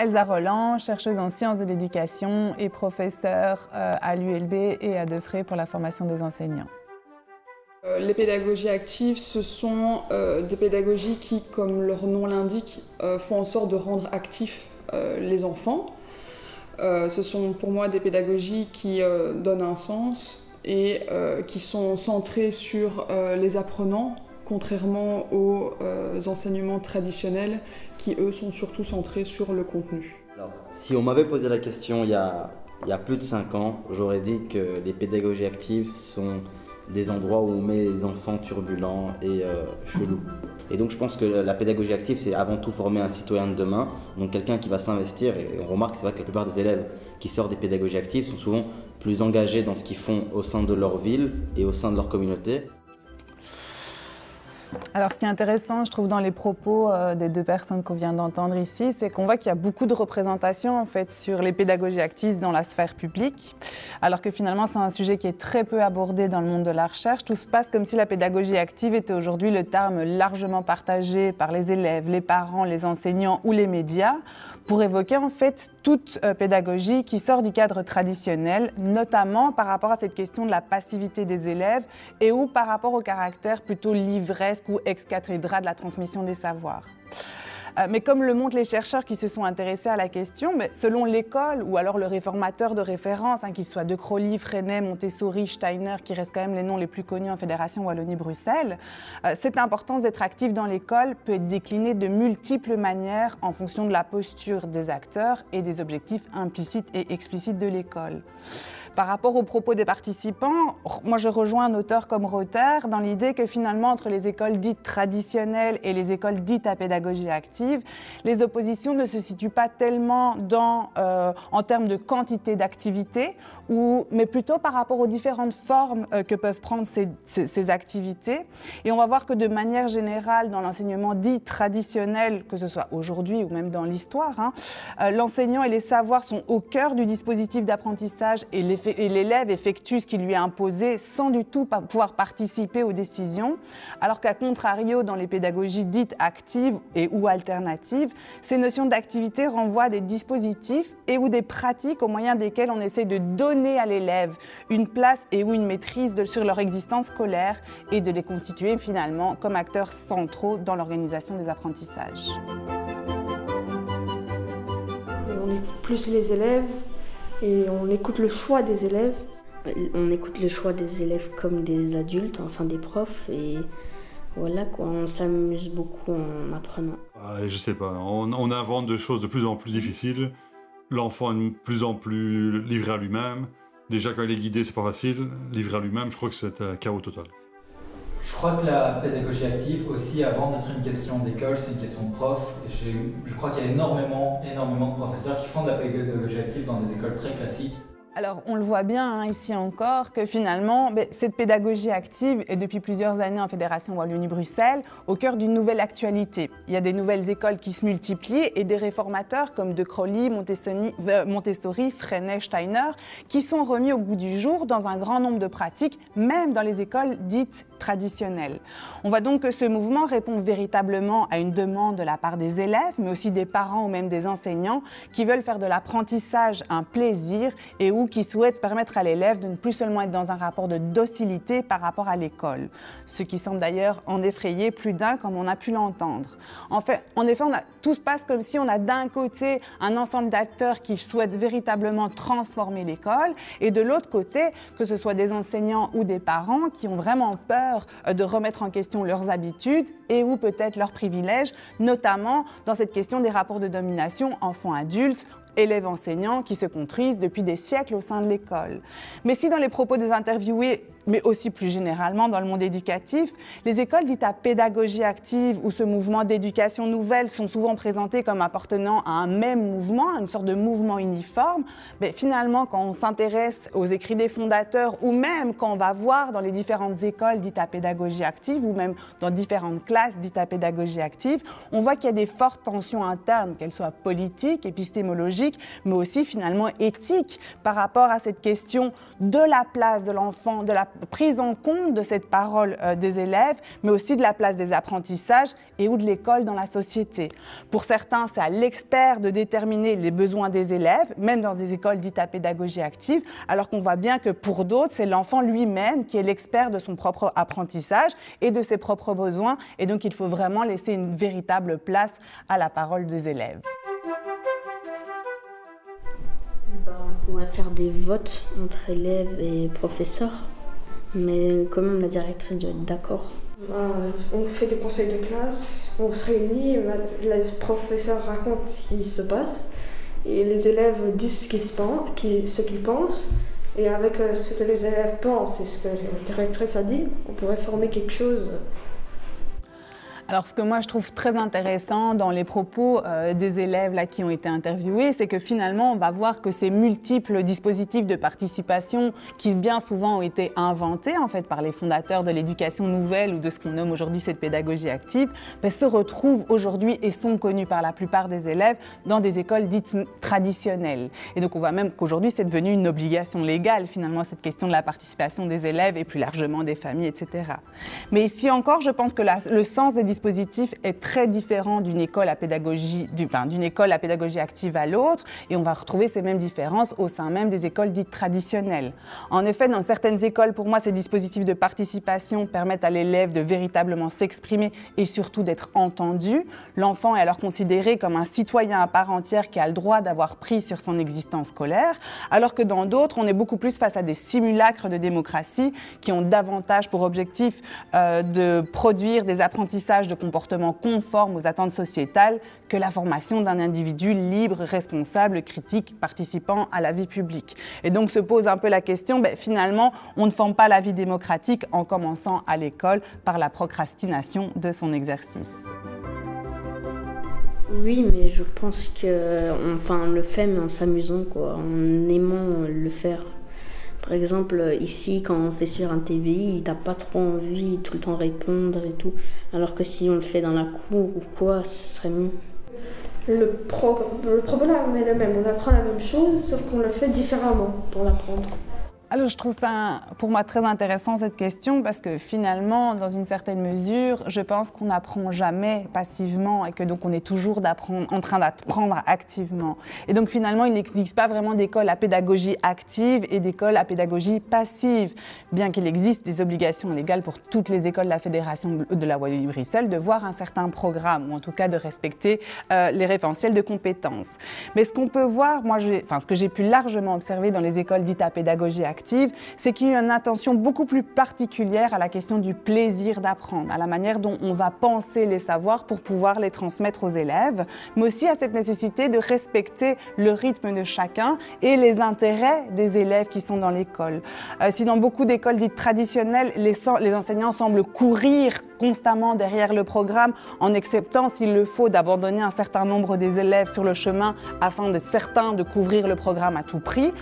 Elsa Roland, chercheuse en sciences de l'éducation et professeure à l'ULB et à Defray pour la formation des enseignants. Les pédagogies actives, ce sont des pédagogies qui, comme leur nom l'indique, font en sorte de rendre actifs les enfants. Ce sont pour moi des pédagogies qui donnent un sens et qui sont centrées sur les apprenants, contrairement aux enseignements traditionnels qui, eux, sont surtout centrés sur le contenu. Alors, si on m'avait posé la question il y a plus de 5 ans, j'aurais dit que les pédagogies actives sont des endroits où on met les enfants turbulents et chelous. Et donc je pense que la pédagogie active, c'est avant tout former un citoyen de demain, donc quelqu'un qui va s'investir. Et on remarque, c'est vrai que la plupart des élèves qui sortent des pédagogies actives sont souvent plus engagés dans ce qu'ils font au sein de leur ville et au sein de leur communauté. Alors, ce qui est intéressant, je trouve, dans les propos des deux personnes qu'on vient d'entendre ici, c'est qu'on voit qu'il y a beaucoup de représentations, en fait, sur les pédagogies actives dans la sphère publique, alors que finalement, c'est un sujet qui est très peu abordé dans le monde de la recherche. Tout se passe comme si la pédagogie active était aujourd'hui le terme largement partagé par les élèves, les parents, les enseignants ou les médias, pour évoquer, en fait, toute pédagogie qui sort du cadre traditionnel, notamment par rapport à cette question de la passivité des élèves et ou par rapport au caractère plutôt livresque ou ex cathedra de la transmission des savoirs. Mais comme le montrent les chercheurs qui se sont intéressés à la question, selon l'école ou alors le réformateur de référence, qu'il soit De Crowley, Freinet, Montessori, Steiner, qui restent quand même les noms les plus connus en Fédération Wallonie-Bruxelles, cette importance d'être actif dans l'école peut être déclinée de multiples manières en fonction de la posture des acteurs et des objectifs implicites et explicites de l'école. Par rapport aux propos des participants, moi je rejoins un auteur comme Rother dans l'idée que finalement entre les écoles dites traditionnelles et les écoles dites à pédagogie active, les oppositions ne se situent pas tellement en termes de quantité d'activités, mais plutôt par rapport aux différentes formes que peuvent prendre ces activités. Et on va voir que de manière générale, dans l'enseignement dit traditionnel, que ce soit aujourd'hui ou même dans l'histoire, l'enseignant et les savoirs sont au cœur du dispositif d'apprentissage et l'élève effectue ce qui lui est imposé sans du tout pouvoir participer aux décisions, alors qu'à contrario, dans les pédagogies dites actives et ou alternatives, ces notions d'activité renvoient à des dispositifs et ou des pratiques au moyen desquels on essaie de donner à l'élève une place et ou une maîtrise sur leur existence scolaire et de les constituer finalement comme acteurs centraux dans l'organisation des apprentissages. On écoute plus les élèves et on écoute le choix des élèves. On écoute le choix des élèves comme des adultes, enfin des profs, et voilà quoi, on s'amuse beaucoup en apprenant. Je sais pas, on invente des choses de plus en plus difficiles. L'enfant est de plus en plus livré à lui-même. Déjà quand il est guidé, c'est pas facile. Livré à lui-même, je crois que c'est un chaos total. Je crois que la pédagogie active aussi, avant d'être une question d'école, c'est une question de prof. Et je crois qu'il y a énormément de professeurs qui font de la pédagogie active dans des écoles très classiques. Alors, on le voit bien ici encore que finalement, cette pédagogie active est depuis plusieurs années en Fédération Wallonie-Bruxelles au cœur d'une nouvelle actualité. Il y a des nouvelles écoles qui se multiplient et des réformateurs comme De Crowley, Montessori, Freinet, Steiner qui sont remis au goût du jour dans un grand nombre de pratiques, même dans les écoles dites traditionnelles. On voit donc que ce mouvement répond véritablement à une demande de la part des élèves, mais aussi des parents ou même des enseignants qui veulent faire de l'apprentissage un plaisir et où qui souhaitent permettre à l'élève de ne plus seulement être dans un rapport de docilité par rapport à l'école, ce qui semble d'ailleurs en effrayer plus d'un comme on a pu l'entendre. En effet, tout se passe comme si on a d'un côté un ensemble d'acteurs qui souhaitent véritablement transformer l'école et de l'autre côté, que ce soit des enseignants ou des parents qui ont vraiment peur de remettre en question leurs habitudes et ou peut-être leurs privilèges, notamment dans cette question des rapports de domination enfant-adulte, élèves-enseignants qui se construisent depuis des siècles au sein de l'école. Mais si dans les propos des interviewés, mais aussi plus généralement dans le monde éducatif, les écoles dites à pédagogie active ou ce mouvement d'éducation nouvelle sont souvent présentées comme appartenant à un même mouvement, une sorte de mouvement uniforme, mais finalement quand on s'intéresse aux écrits des fondateurs ou même quand on va voir dans les différentes écoles dites à pédagogie active ou même dans différentes classes dites à pédagogie active, on voit qu'il y a des fortes tensions internes, qu'elles soient politiques, épistémologiques, mais aussi finalement éthiques par rapport à cette question de la place de l'enfant, de la prise en compte de cette parole des élèves, mais aussi de la place des apprentissages et ou de l'école dans la société. Pour certains, c'est à l'expert de déterminer les besoins des élèves, même dans des écoles dites à pédagogie active, alors qu'on voit bien que pour d'autres, c'est l'enfant lui-même qui est l'expert de son propre apprentissage et de ses propres besoins, et donc il faut vraiment laisser une véritable place à la parole des élèves. On pourrait faire des votes entre élèves et professeurs, mais quand même la directrice doit être d'accord. On fait des conseils de classe, on se réunit, le professeur raconte ce qui se passe et les élèves disent ce qu'ils pensent. Et avec ce que les élèves pensent et ce que la directrice a dit, on pourrait former quelque chose. Alors, ce que moi je trouve très intéressant dans les propos des élèves là, qui ont été interviewés, c'est que finalement, on va voir que ces multiples dispositifs de participation qui bien souvent ont été inventés en fait, par les fondateurs de l'éducation nouvelle ou de ce qu'on nomme aujourd'hui cette pédagogie active, se retrouvent aujourd'hui et sont connus par la plupart des élèves dans des écoles dites traditionnelles. Et donc, on voit même qu'aujourd'hui, c'est devenu une obligation légale, finalement, cette question de la participation des élèves et plus largement des familles, etc. Mais ici encore, je pense que le sens des dispositif est très différent d'une école à pédagogie, d'une école à pédagogie active à l'autre, et on va retrouver ces mêmes différences au sein même des écoles dites traditionnelles. En effet, dans certaines écoles, pour moi, ces dispositifs de participation permettent à l'élève de véritablement s'exprimer et surtout d'être entendu. L'enfant est alors considéré comme un citoyen à part entière qui a le droit d'avoir prise sur son existence scolaire, alors que dans d'autres, on est beaucoup plus face à des simulacres de démocratie qui ont davantage pour objectif de produire des apprentissages de comportements conformes aux attentes sociétales que la formation d'un individu libre, responsable, critique, participant à la vie publique. Et donc se pose un peu la question, finalement, on ne forme pas la vie démocratique en commençant à l'école par la procrastination de son exercice. Oui, mais je pense qu'on le fait, mais en s'amusant, en aimant le faire. Par exemple, ici, quand on fait sur un TBI, t'as pas trop envie de tout le temps répondre et tout. Alors que si on le fait dans la cour ou quoi, ce serait mieux. Le problème est le même. On apprend la même chose, sauf qu'on le fait différemment pour l'apprendre. Alors, je trouve ça, pour moi, très intéressant cette question parce que finalement, dans une certaine mesure, je pense qu'on n'apprend jamais passivement et que donc on est toujours en train d'apprendre activement. Et donc finalement, il n'existe pas vraiment d'école à pédagogie active et d'école à pédagogie passive, bien qu'il existe des obligations légales pour toutes les écoles de la Fédération de la Wallonie-Bruxelles de voir un certain programme ou en tout cas de respecter les référentiels de compétences. Mais ce qu'on peut voir, ce que j'ai pu largement observer dans les écoles dites à pédagogie active, c'est qu'il y a une attention beaucoup plus particulière à la question du plaisir d'apprendre, à la manière dont on va penser les savoirs pour pouvoir les transmettre aux élèves, mais aussi à cette nécessité de respecter le rythme de chacun et les intérêts des élèves qui sont dans l'école. Si dans beaucoup d'écoles dites traditionnelles, les enseignants semblent courir constamment derrière le programme, en acceptant, s'il le faut, d'abandonner un certain nombre des élèves sur le chemin afin de couvrir le programme à tout prix,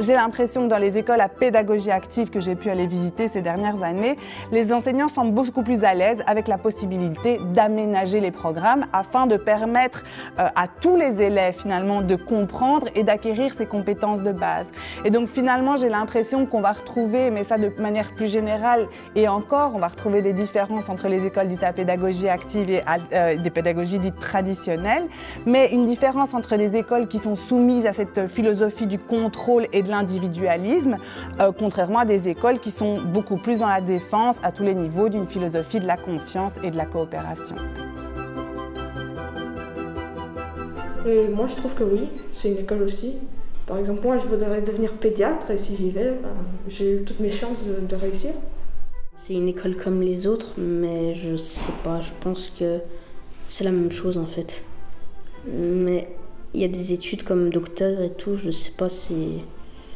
j'ai l'impression que dans les écoles à pédagogie active que j'ai pu aller visiter ces dernières années, les enseignants semblent beaucoup plus à l'aise avec la possibilité d'aménager les programmes afin de permettre à tous les élèves finalement de comprendre et d'acquérir ces compétences de base. Et donc finalement, j'ai l'impression qu'on va retrouver, mais ça de manière plus générale, et encore, on va retrouver des différences entre les écoles dites à pédagogie active et des pédagogies dites traditionnelles, mais une différence entre les écoles qui sont soumises à cette philosophie du contrôle et de l'individualisme, contrairement à des écoles qui sont beaucoup plus dans la défense à tous les niveaux d'une philosophie de la confiance et de la coopération. Et moi, je trouve que oui, c'est une école aussi. Par exemple, moi, je voudrais devenir pédiatre et si j'y vais, j'ai toutes mes chances de réussir. C'est une école comme les autres, mais je sais pas, je pense que c'est la même chose en fait. Mais il y a des études comme docteur et tout, je sais pas si...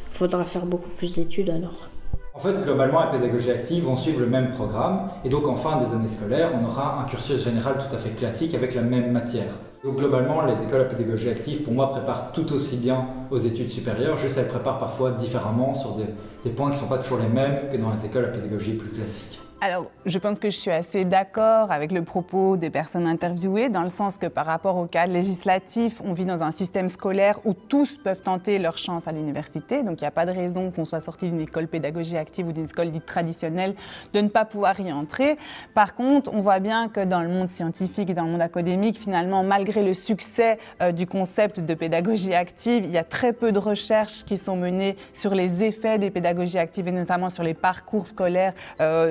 faudra faire beaucoup plus d'études alors. En fait, globalement, les pédagogies actives vont suivre le même programme et donc en fin des années scolaires, on aura un cursus général tout à fait classique avec la même matière. Donc globalement, les écoles à pédagogie active, pour moi, préparent tout aussi bien aux études supérieures, juste elles préparent parfois différemment sur des points qui ne sont pas toujours les mêmes que dans les écoles à pédagogie plus classiques. Alors, je pense que je suis assez d'accord avec le propos des personnes interviewées, dans le sens que par rapport au cadre législatif, on vit dans un système scolaire où tous peuvent tenter leur chance à l'université. Donc, il n'y a pas de raison qu'on soit sorti d'une école pédagogie active ou d'une école dite traditionnelle de ne pas pouvoir y entrer. Par contre, on voit bien que dans le monde scientifique et dans le monde académique, finalement, malgré le succès du concept de pédagogie active, il y a très peu de recherches qui sont menées sur les effets des pédagogies actives et notamment sur les parcours scolaires,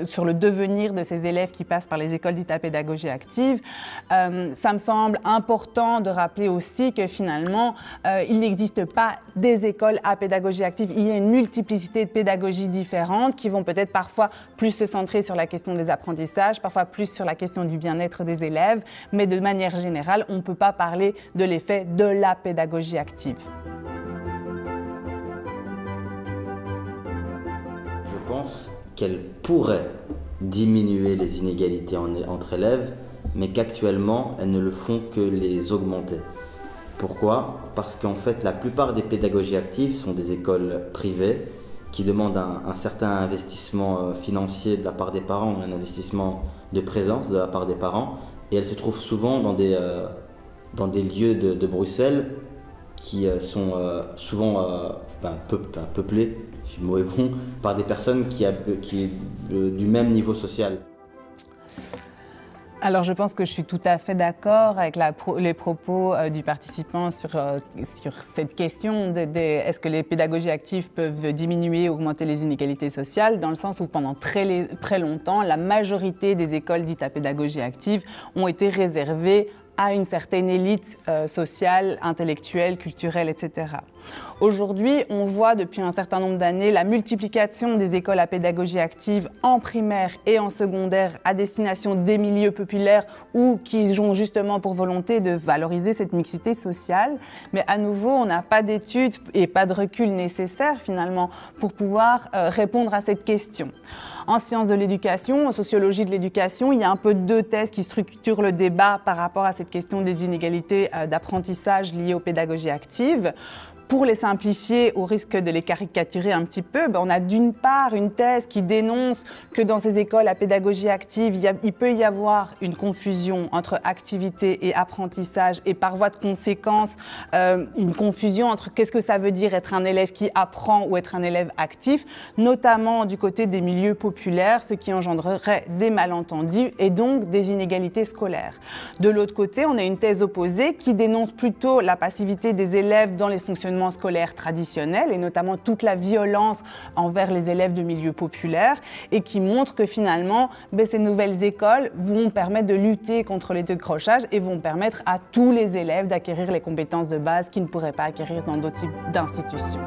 sur le devenir de ces élèves qui passent par les écoles dites à pédagogie active. Ça me semble important de rappeler aussi que finalement, il n'existe pas des écoles à pédagogie active. Il y a une multiplicité de pédagogies différentes qui vont peut-être parfois plus se centrer sur la question des apprentissages, parfois plus sur la question du bien-être des élèves, mais de manière générale, on ne peut pas parler de l'effet de la pédagogie active. Je pense qu'elle pourrait diminuer les inégalités entre élèves, mais qu'actuellement, elles ne le font que les augmenter. Pourquoi ? Parce qu'en fait, la plupart des pédagogies actives sont des écoles privées qui demandent un certain investissement financier de la part des parents, un investissement de présence de la part des parents, et elles se trouvent souvent dans des lieux de Bruxelles qui sont souvent peuplés, si le mot est bon, par des personnes qui du même niveau social. Alors je pense que je suis tout à fait d'accord avec les propos du participant sur cette question est-ce que les pédagogies actives peuvent diminuer, augmenter les inégalités sociales, dans le sens où pendant très longtemps, la majorité des écoles dites à pédagogie active ont été réservées à une certaine élite sociale, intellectuelle, culturelle, etc. Aujourd'hui, on voit depuis un certain nombre d'années la multiplication des écoles à pédagogie active en primaire et en secondaire à destination des milieux populaires ou qui ont justement pour volonté de valoriser cette mixité sociale. Mais à nouveau, on n'a pas d'études et pas de recul nécessaire finalement pour pouvoir répondre à cette question. En sciences de l'éducation, en sociologie de l'éducation, il y a un peu deux thèses qui structurent le débat par rapport à cette question des inégalités d'apprentissage liées aux pédagogies actives. Pour les simplifier, au risque de les caricaturer un petit peu, on a d'une part une thèse qui dénonce que dans ces écoles à pédagogie active, il peut y avoir une confusion entre activité et apprentissage et par voie de conséquence, une confusion entre qu'est-ce que ça veut dire être un élève qui apprend ou être un élève actif, notamment du côté des milieux populaires, ce qui engendrerait des malentendus et donc des inégalités scolaires. De l'autre côté, on a une thèse opposée qui dénonce plutôt la passivité des élèves dans les fonctionnements scolaire traditionnel et notamment toute la violence envers les élèves de milieux populaires et qui montre que finalement, ces nouvelles écoles vont permettre de lutter contre les décrochages et vont permettre à tous les élèves d'acquérir les compétences de base qu'ils ne pourraient pas acquérir dans d'autres types d'institutions.